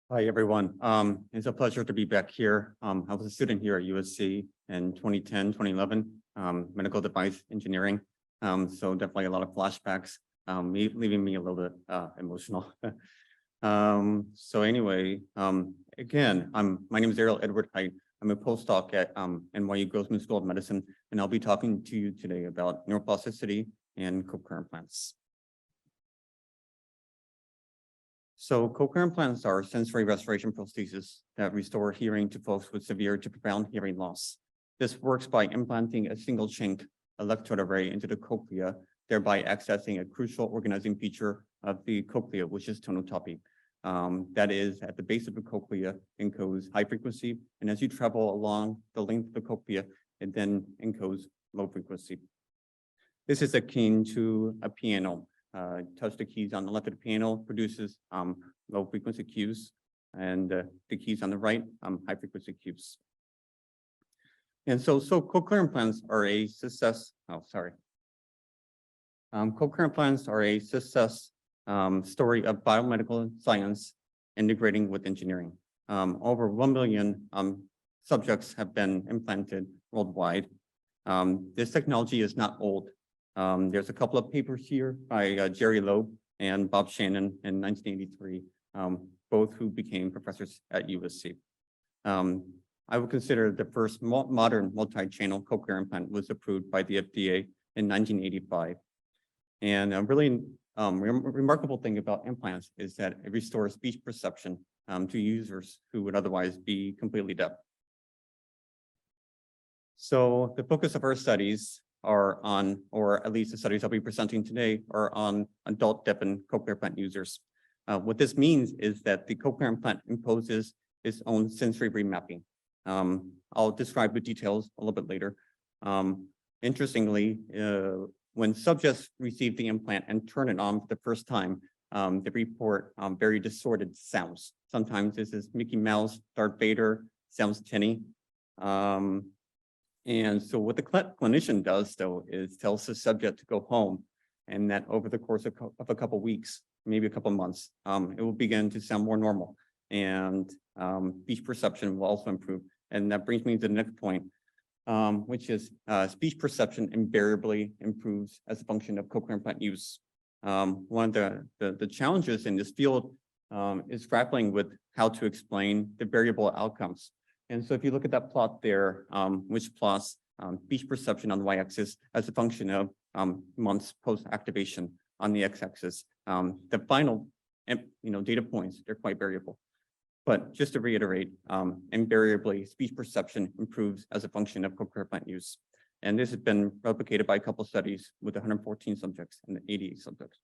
Hi, everyone. It's a pleasure to be back here. I was a student here at USC in 2010, 2011, medical device engineering. So definitely a lot of flashbacks, leaving me a little bit emotional. So anyway, again, my name is Ariel Edward Hight. I'm a postdoc at NYU Grossman School of Medicine, and I'll be talking to you today about neuroplasticity and cochlear implants. So cochlear implants are sensory restoration prostheses that restore hearing to folks with severe to profound hearing loss. This works by implanting a single chink electrode array into the cochlea, thereby accessing a crucial organizing feature of the cochlea, which is tonotopy. That is, at the base of the cochlea, encodes high frequency, and as you travel along the length of the cochlea, it then encodes low frequency. This is akin to a piano. Touch the keys on the left of the piano produces low frequency cues, and the keys on the right, high frequency cues. And so cochlear implants are a success. Cochlear implants are a success story of biomedical science integrating with engineering. Over 1 million subjects have been implanted worldwide. This technology is not old. There's a couple of papers here by Jerry Loeb and Bob Shannon in 1983, both who became professors at USC. I would consider the first modern multi-channel cochlear implant was approved by the FDA in 1985. And a really remarkable thing about implants is that it restores speech perception to users who would otherwise be completely deaf. So the focus of our studies are on, or at least the studies I'll be presenting today, are on adult deafened cochlear implant users. What this means is that the cochlear implant imposes its own sensory remapping. I'll describe the details a little bit later. Interestingly, when subjects receive the implant and turn it on for the first time, they report very distorted sounds. Sometimes this is Mickey Mouse, Darth Vader, sounds tinny. And so what the clinician does, though, is tells the subject to go home, and that over the course of a couple of weeks, maybe a couple of months, it will begin to sound more normal, and speech perception will also improve. And that brings me to the next point, which is speech perception invariably improves as a function of cochlear implant use. One of the challenges in this field is grappling with how to explain the variable outcomes. And so if you look at that plot there, which plots speech perception on the y-axis as a function of months post-activation on the x-axis, the final data points, they're quite variable. But just to reiterate, invariably, speech perception improves as a function of cochlear implant use. And this has been replicated by a couple of studies with 114 subjects and 88 subjects.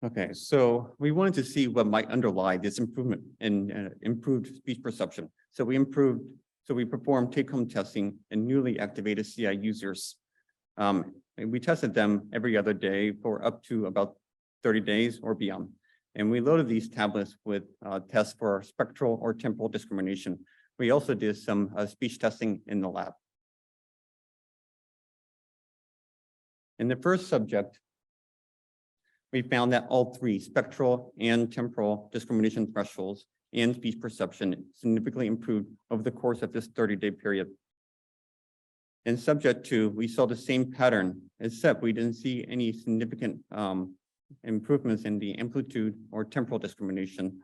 Okay, so we wanted to see what might underlie this improvement in improved speech perception. So we performed take-home testing in newly activated CI users. And we tested them every other day for up to about 30 days or beyond. And we loaded these tablets with tests for spectral or temporal discrimination. We also did some speech testing in the lab. In the first subject, we found that all three spectral and temporal discrimination thresholds and speech perception significantly improved over the course of this 30-day period. In subject 2, we saw the same pattern, except we didn't see any significant improvements in the amplitude or temporal discrimination.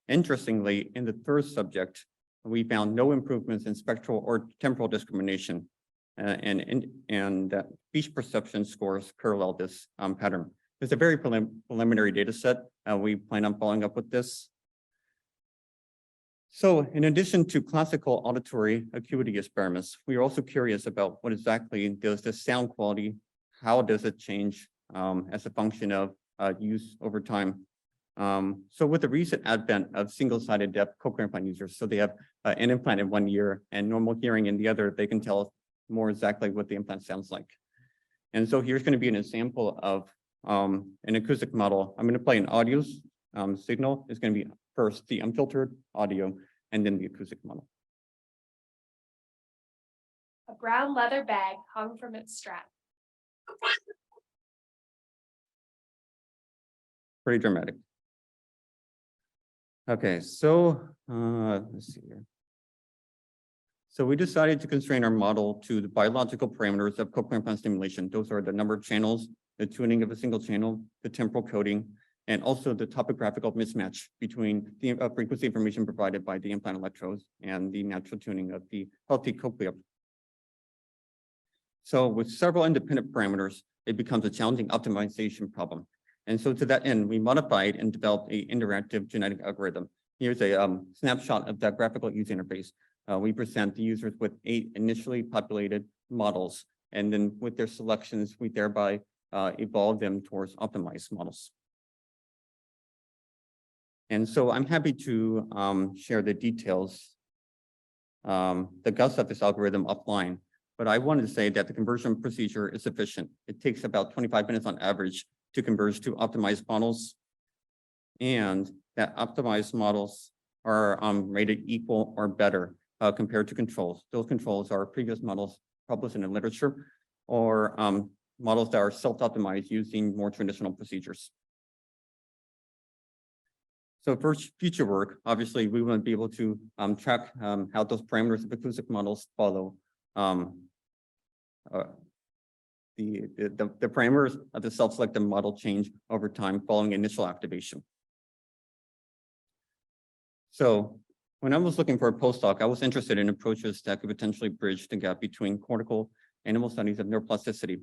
Interestingly, in the third subject, we found no improvements in spectral or temporal discrimination. And that speech perception scores parallel this pattern. It's a very preliminary data set. We plan on following up with this. So in addition to classical auditory acuity experiments, we are also curious about what exactly does the sound quality, how does it change as a function of use over time. So with the recent advent of single-sided deaf cochlear implant users, so they have an implant in 1 year and normal hearing in the other, they can tell more exactly what the implant sounds like. And so here's going to be an example of an acoustic model. I'm going to play an audio signal. It's going to be first the unfiltered audio and then the acoustic model. A brown leather bag hung from its strap. Pretty dramatic. Okay, so let's see here. So we decided to constrain our model to the biological parameters of cochlear implant stimulation. Those are the number of channels, the tuning of a single channel, the temporal coding, and also the topographical mismatch between the frequency information provided by the implant electrodes and the natural tuning of the healthy cochlea. So with several independent parameters, it becomes a challenging optimization problem. And so to that end, we modified and developed an interactive genetic algorithm. Here's a snapshot of that graphical user interface. We present the users with 8 initially populated models, and then with their selections, we thereby evolve them towards optimized models. And so I'm happy to share the details, the guts of this algorithm offline, but I wanted to say that the conversion procedure is efficient. It takes about 25 minutes on average to converge to optimized models, and that optimized models are rated equal or better compared to controls. Those controls are previous models published in the literature, or models that are self-optimized using more traditional procedures. So for future work, obviously, we want to be able to track how those parameters of acoustic models follow the parameters of the self-selected model change over time following initial activation. So when I was looking for a postdoc, I was interested in approaches that could potentially bridge the gap between cortical animal studies of neuroplasticity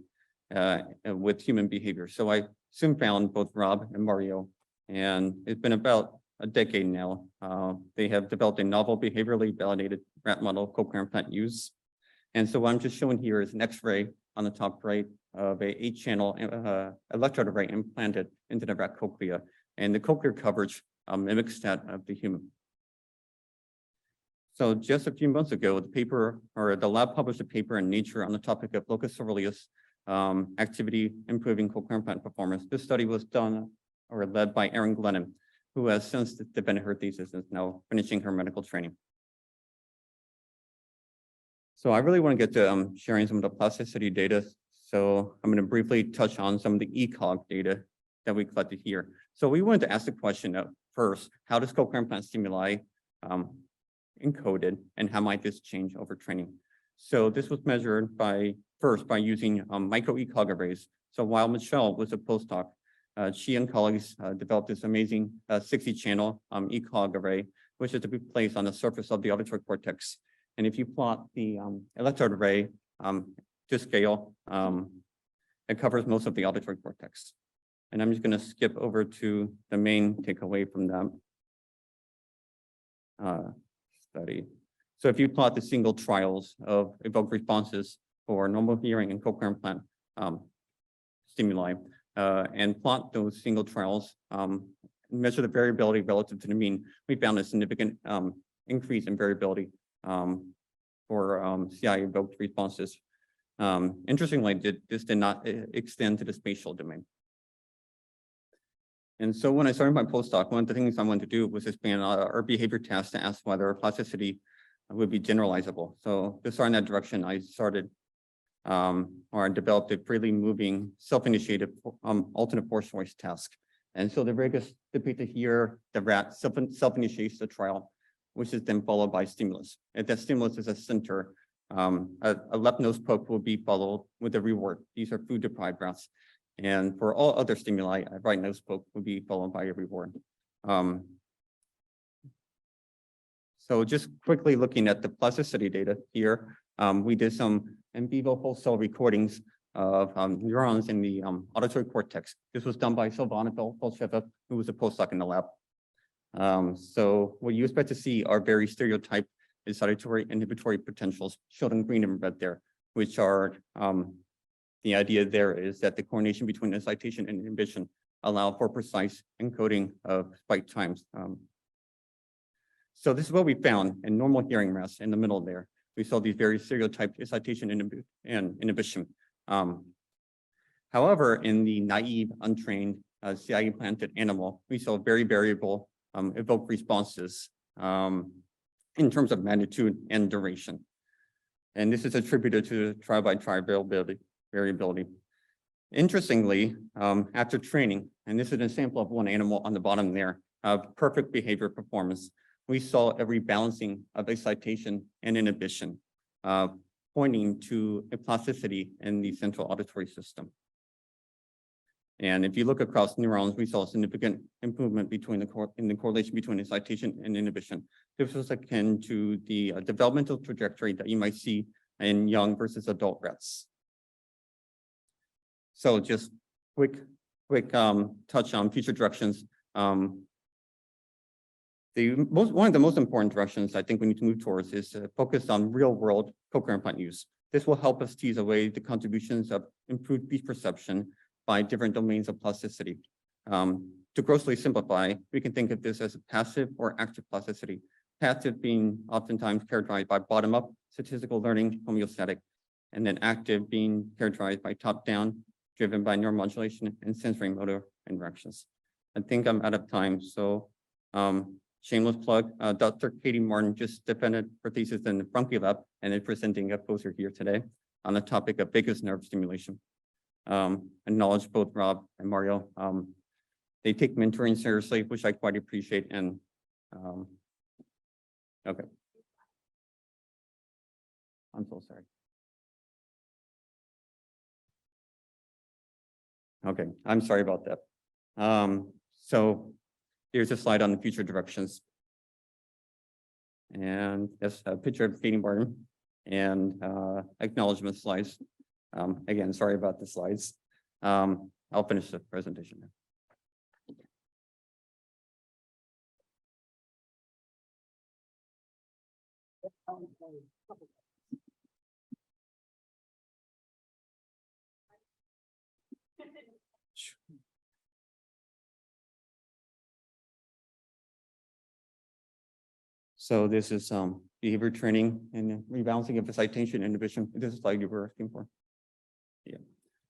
with human behavior. So I soon found both Rob and Mario, and it's been about a decade now. They have developed a novel behaviorally validated rat model of cochlear implant use. And so what I'm just showing here is an X-ray on the top right of a 8-channel electrode array implanted into the rat cochlea, and the cochlear coverage mimics that of the human. So just a few months ago, the lab published a paper in Nature on the topic of locus coeruleus activity improving cochlear implant performance. This study was done or led by Erin Glennon, who has since defended her thesis and is now finishing her medical training. So I really want to get to sharing some of the plasticity data. So I'm going to briefly touch on some of the ECOG data that we collected here. So we wanted to ask the question of first, how does cochlear implant stimuli encoded, and how might this change over training? So this was measured by using micro ECOG arrays. So while Michelle was a postdoc, she and colleagues developed this amazing 60-channel ECOG array, which is to be placed on the surface of the auditory cortex. And if you plot the electrode array to scale, it covers most of the auditory cortex. And I'm just going to skip over to the main takeaway from that study. So if you plot the single trials of evoked responses for normal hearing and cochlear implant stimuli, and plot those single trials, measure the variability relative to the mean, we found a significant increase in variability for CI evoked responses. Interestingly, this did not extend to the spatial domain. And so when I started my postdoc, one of the things I wanted to do was expand our behavior test to ask whether plasticity would be generalizable. So to start in that direction, I started or developed a freely moving self-initiated alternate force choice task. And so the Vegas depicted here, the rat self-initiates the trial, which is then followed by stimulus. If that stimulus is a center, a left nose poke will be followed with a reward. These are food deprived rats. And for all other stimuli, a right nose poke would be followed by a reward. So just quickly looking at the plasticity data here, we did some in vivo whole cell recordings of neurons in the auditory cortex. This was done by Silvana Bolsheva, who was a postdoc in the lab. So what you expect to see are very stereotyped excitatory inhibitory potentials shown in green and red there, which are the idea there is that the coordination between excitation and inhibition allow for precise encoding of spike times. So this is what we found in normal hearing rats in the middle there. We saw these very stereotyped excitation and inhibition. However, in the naive, untrained CI implanted animal, we saw very variable evoked responses in terms of magnitude and duration. And this is attributed to trial by trial variability. Interestingly, after training, and this is an example of one animal on the bottom there, perfect behavior performance, we saw a rebalancing of excitation and inhibition, pointing to a plasticity in the central auditory system. And if you look across neurons, we saw a significant improvement in the correlation between excitation and inhibition. This was akin to the developmental trajectory that you might see in young versus adult rats. So just quick touch on future directions. One of the most important directions I think we need to move towards is to focus on real-world cochlear implant use. This will help us tease away the contributions of improved speech perception by different domains of plasticity. To grossly simplify, we can think of this as a passive or active plasticity. Passive being oftentimes characterized by bottom-up statistical learning, homeostatic, and then active being characterized by top-down, driven by neuromodulation and sensory motor interactions. I think I'm out of time, so shameless plug. Dr. Katie Martin just defended her thesis in the Bronchi Lab and is presenting a poster here today on the topic of vagus nerve stimulation. Acknowledge both Rob and Mario. They take mentoring seriously, which I quite appreciate. And okay. I'm so sorry. Okay, I'm sorry about that. So here's a slide on the future directions. And that's a picture of Katie Martin and acknowledgement slides. Again, sorry about the slides. I'll finish the presentation now. So this is behavior training and rebalancing of excitation inhibition. This is the slide you were asking for. Yeah.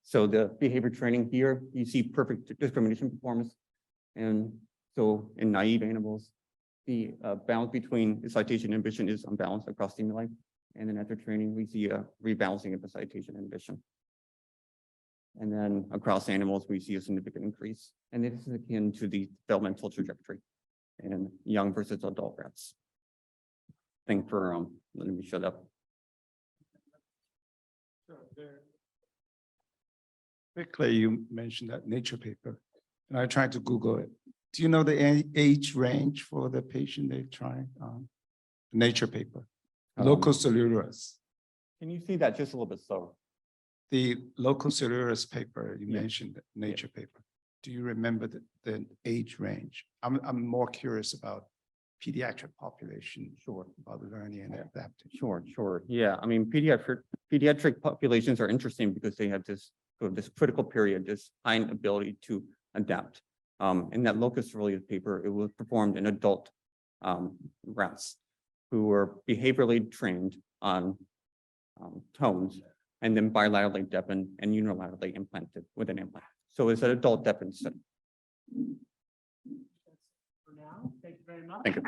So the behavior training here, you see perfect discrimination performance. And so in naive animals, the balance between excitation inhibition is unbalanced across stimuli. And then after training, we see a rebalancing of excitation inhibition. And then across animals, we see a significant increase. And this is akin to the developmental trajectory in young versus adult rats. Thanks for letting me shut up. Quickly, you mentioned that Nature paper, and I tried to Google it. Do you know the age range for the patient they tried? Nature paper, local cellulose. Can you see that just a little bit slower? The local cellulose paper you Yeah. mentioned, Nature paper. Do you remember the age range? I'm more curious about pediatric population, Sure. about learning and adapting. Sure. Yeah, I mean, pediatric populations are interesting because they have this critical period, this high ability to adapt. In that locus coeruleus paper, it was performed in adult rats who were behaviorally trained on tones and then bilaterally deafened and unilaterally implanted with an implant. So it's an adult deafened study. For now, thank you very much. Thank you.